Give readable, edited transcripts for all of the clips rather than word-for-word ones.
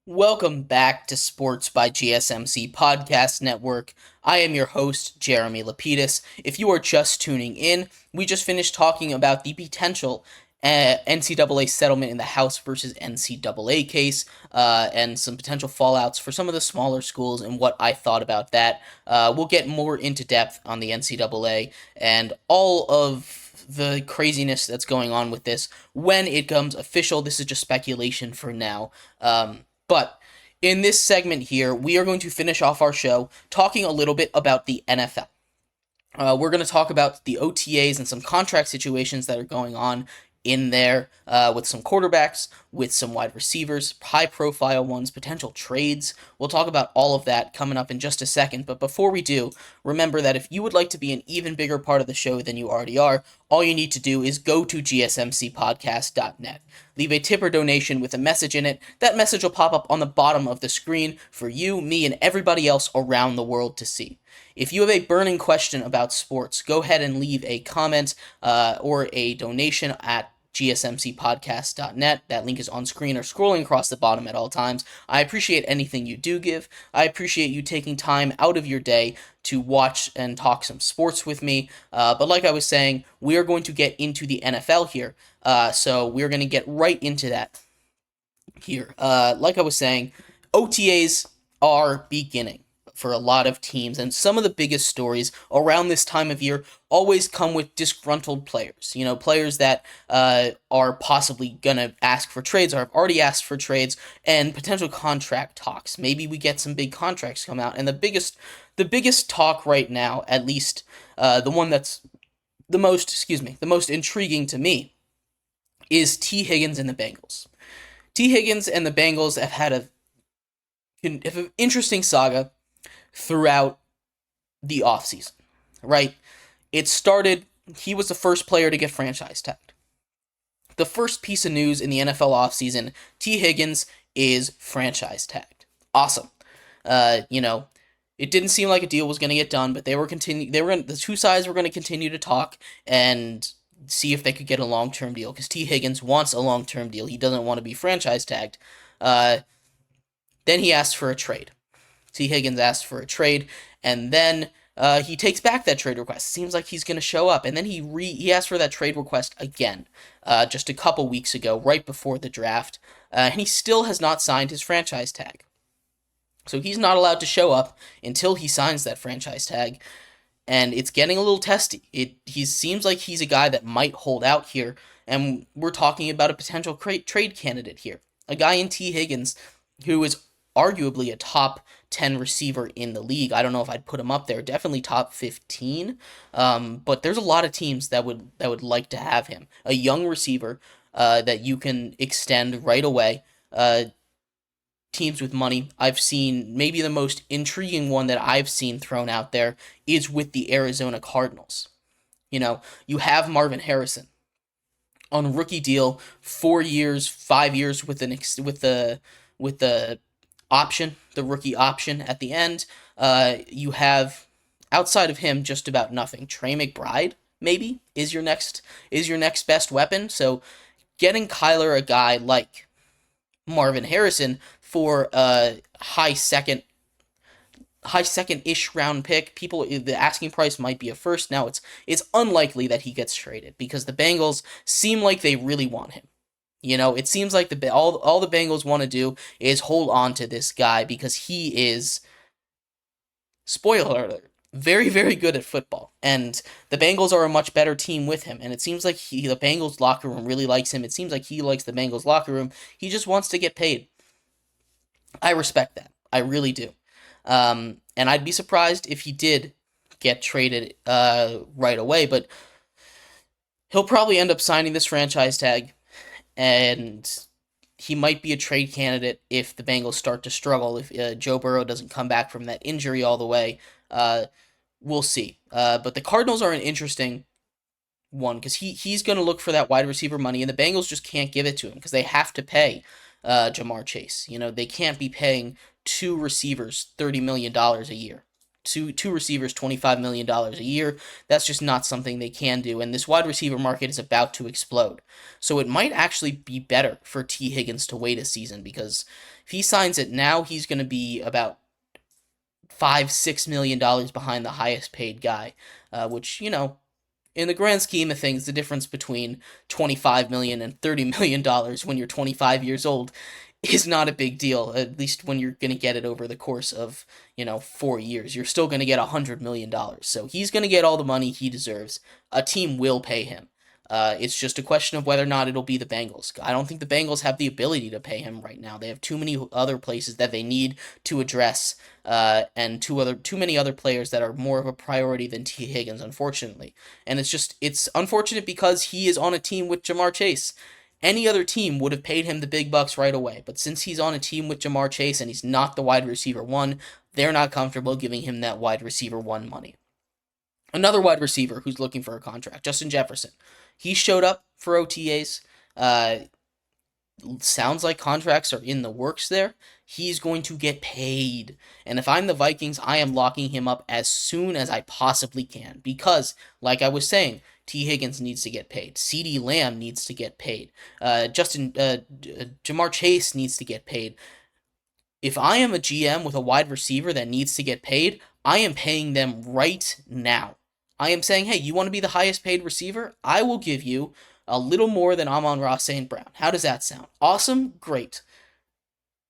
Welcome back to Sports by GSMC Podcast Network. I am your host, Jeremy Lapidus. If you are just tuning in, we just finished talking about the potential NCAA settlement in the House versus NCAA case and some potential fallouts for some of the smaller schools and what I thought about that. We'll get more into depth on the NCAA and all of the craziness that's going on with this when it comes official. This is just speculation for now. But in this segment here, we are going to finish off our show talking a little bit about the NFL. We're going to talk about the OTAs and some contract situations that are going on in there with some quarterbacks, with some wide receivers, high-profile ones, potential trades. We'll talk about all of that coming up in just a second. But before we do, remember that if you would like to be an even bigger part of the show than you already are, all you need to do is go to GSMCPodcast.net. Leave a tip or donation with a message in it. That message will pop up on the bottom of the screen for you, me, and everybody else around the world to see. If you have a burning question about sports, go ahead and leave a comment or a donation at GSMCPodcast.net. That link is on screen or scrolling across the bottom at all times. I appreciate anything you do give. I appreciate you taking time out of your day to watch and talk some sports with me. But like I was saying, we are going to get into the NFL here. So we're going to get right into that here. Like I was saying, OTAs are beginning for a lot of teams, and some of the biggest stories around this time of year always come with disgruntled players. You know, players that are possibly going to ask for trades or have already asked for trades and potential contract talks. Maybe we get some big contracts come out, and the biggest talk right now, at least the one that's the most intriguing to me, is T. Higgins and the Bengals. T. Higgins and the Bengals have had an interesting saga throughout the offseason, right? It started, he was the first player to get franchise tagged. The first piece of news in the NFL offseason, T. Higgins is franchise tagged. Awesome. It didn't seem like a deal was going to get done, but the two sides were going to continue to talk and see if they could get a long-term deal, because T. Higgins wants a long-term deal. He doesn't want to be franchise tagged. Then he asked for a trade. T. Higgins asked for a trade, and then he takes back that trade request. Seems like he's going to show up, and then he asked for that trade request again just a couple weeks ago, right before the draft, and he still has not signed his franchise tag. So he's not allowed to show up until he signs that franchise tag, and it's getting a little testy. He seems like he's a guy that might hold out here, and we're talking about a potential trade candidate here. A guy in T. Higgins who is arguably a top 10 receiver in the league. I don't know if I'd put him up there. Definitely top 15. But there's a lot of teams that would like to have him. A young receiver that you can extend right away. Teams with money. I've seen maybe the most intriguing one that I've seen thrown out there is with the Arizona Cardinals. You know, you have Marvin Harrison on a rookie deal, 4 years, 5 years with the option, the rookie option at the end. You have, outside of him, just about nothing. Trey McBride, maybe, is your next best weapon. So getting Kyler a guy like Marvin Harrison for a high second-ish round pick, the asking price might be a first. Now it's unlikely that he gets traded because the Bengals seem like they really want him. You know, it seems like all the Bengals want to do is hold on to this guy because he is, spoiler alert, very, very good at football. And the Bengals are a much better team with him. And it seems like the Bengals locker room really likes him. It seems like he likes the Bengals locker room. He just wants to get paid. I respect that. I really do. And I'd be surprised if he did get traded right away. But he'll probably end up signing this franchise tag. And he might be a trade candidate if the Bengals start to struggle, if Joe Burrow doesn't come back from that injury all the way. We'll see. But the Cardinals are an interesting one because he's going to look for that wide receiver money, and the Bengals just can't give it to him because they have to pay Jamar Chase. You know, they can't be paying two receivers $30 million a year. two receivers $25 million a year. That's just not something they can do. And this wide receiver market is about to explode. So it might actually be better for T. Higgins to wait a season, because if he signs it now, he's going to be about $5-6 million behind the highest paid guy, which, in the grand scheme of things, the difference between $25 million and $30 million when you're 25 years old is not a big deal. At least when you're going to get it over the course of 4 years, you're still going to get $100 million. So he's going to get all the money he deserves. A team will pay him. It's just a question of whether or not it'll be the Bengals. I don't think the Bengals have the ability to pay him right now. They have too many other places that they need to address, and too many other players that are more of a priority than T. Higgins, unfortunately. And it's unfortunate because he is on a team with Jamar Chase. Any other team would have paid him the big bucks right away, but since he's on a team with Jamar Chase and he's not the wide receiver one, they're not comfortable giving him that wide receiver one money. Another wide receiver who's looking for a contract, Justin Jefferson. He showed up for OTAs. Sounds like contracts are in the works there. He's going to get paid. And if I'm the Vikings, I am locking him up as soon as I possibly can. Because, like I was saying, T. Higgins needs to get paid. CeeDee Lamb needs to get paid. Jamar Chase needs to get paid. If I am a GM with a wide receiver that needs to get paid, I am paying them right now. I am saying, hey, you want to be the highest paid receiver? I will give you a little more than Amon-Ra St. Brown. How does that sound? Awesome? Great.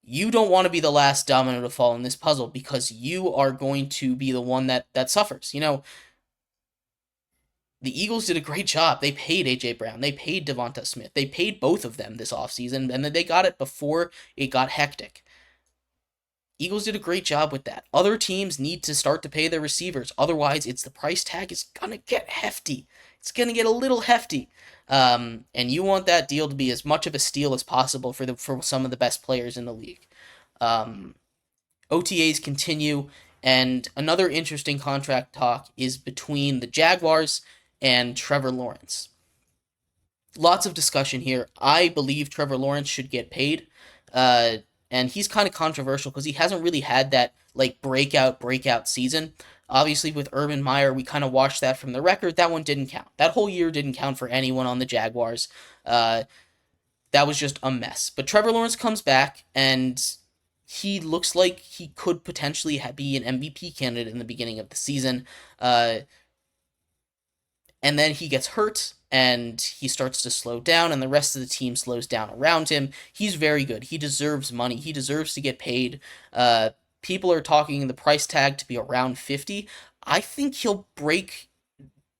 You don't want to be the last domino to fall in this puzzle, because you are going to be the one that suffers. The Eagles did a great job. They paid A.J. Brown. They paid Devonta Smith. They paid both of them this offseason, and then they got it before it got hectic. Eagles did a great job with that. Other teams need to start to pay their receivers. Otherwise, the price tag is going to get hefty. It's going to get a little hefty. And you want that deal to be as much of a steal as possible for some of the best players in the league. OTAs continue, and another interesting contract talk is between the Jaguars and Trevor Lawrence. Lots of discussion here. I believe Trevor Lawrence should get paid. And he's kind of controversial because he hasn't really had that breakout season. Obviously, with Urban Meyer, we kind of watched that from the record. That one didn't count. That whole year didn't count for anyone on the Jaguars. That was just a mess. But Trevor Lawrence comes back, and he looks like he could potentially be an MVP candidate in the beginning of the season. And then he gets hurt, and he starts to slow down, and the rest of the team slows down around him. He's very good. He deserves money. He deserves to get paid. People are talking the price tag to be around 50. I think he'll break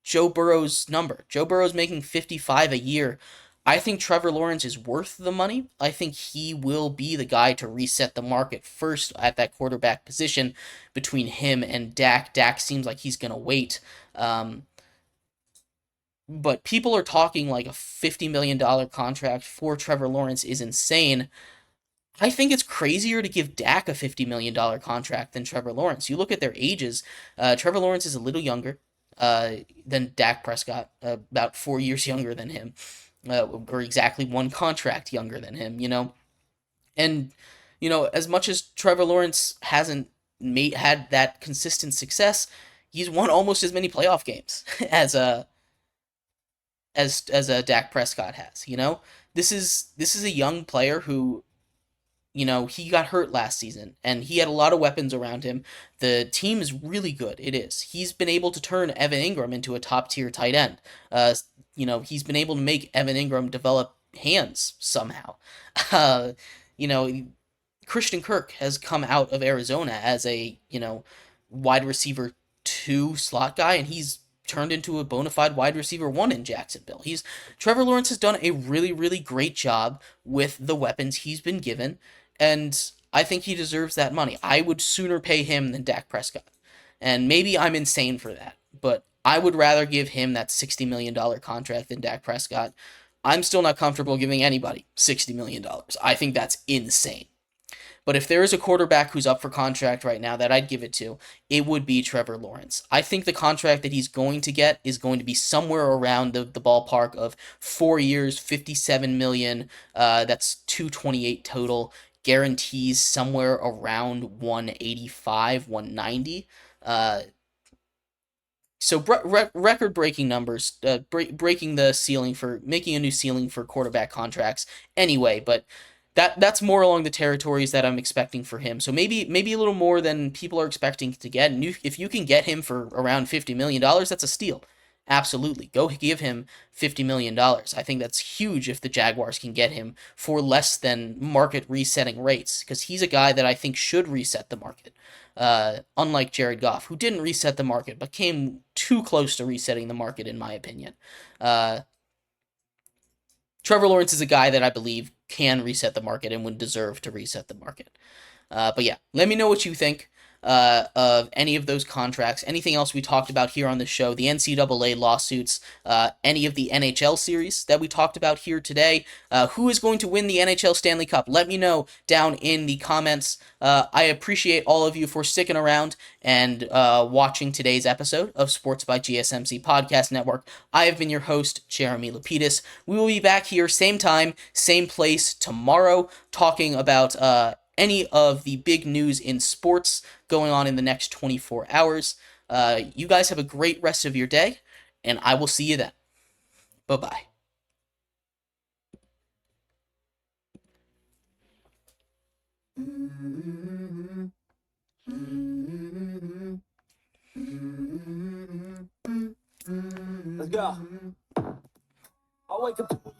Joe Burrow's number. Joe Burrow's making 55 a year. I think Trevor Lawrence is worth the money. I think he will be the guy to reset the market first at that quarterback position between him and Dak. Dak seems like he's going to wait. But people are talking like a $50 million contract for Trevor Lawrence is insane. I think it's crazier to give Dak a $50 million contract than Trevor Lawrence. You look at their ages. Trevor Lawrence is a little younger than Dak Prescott, about 4 years younger than him, or exactly one contract younger than him, And, as much as Trevor Lawrence hasn't had that consistent success, he's won almost as many playoff games as Dak Prescott has. This is a young player who, he got hurt last season, and he had a lot of weapons around him. The team is really good. It is. He's been able to turn Evan Ingram into a top-tier tight end. He's been able to make Evan Ingram develop hands somehow. Christian Kirk has come out of Arizona as a, wide receiver 2 slot guy, and he's turned into a bona fide wide receiver 1 in Jacksonville. Trevor Lawrence has done a really, really great job with the weapons he's been given, and I think he deserves that money. I would sooner pay him than Dak Prescott. And maybe I'm insane for that, but I would rather give him that $60 million contract than Dak Prescott. I'm still not comfortable giving anybody $60 million. I think that's insane. But if there is a quarterback who's up for contract right now that I'd give it to, it would be Trevor Lawrence. I think the contract that he's going to get is going to be somewhere around the ballpark of 4 years, $57 million. That's $228 total. Guarantees somewhere around $185, $190. So record-breaking numbers, breaking the ceiling for making a new ceiling for quarterback contracts. Anyway, but that's more along the territories that I'm expecting for him. So maybe a little more than people are expecting to get. And if you can get him for around $50 million, that's a steal. Absolutely, go give him $50 million. I think that's huge if the Jaguars can get him for less than market resetting rates, because he's a guy that I think should reset the market. Unlike Jared Goff, who didn't reset the market but came too close to resetting the market, in my opinion. Uh, Trevor Lawrence is a guy that I believe can reset the market and would deserve to reset the market. But yeah, let me know what you think of any of those contracts, anything else we talked about here on the show, the NCAA lawsuits, any of the NHL series that we talked about here today. Who is going to win the NHL Stanley Cup? Let me know down in the comments. I appreciate all of you for sticking around and watching today's episode of Sports by GSMC Podcast Network. I have been your host, Jeremy Lapidus. We will be back here, same time, same place tomorrow, talking about any of the big news in sports going on in the next 24 hours. You guys have a great rest of your day, and I will see you then. Bye-bye. Let's go. I'll wake up.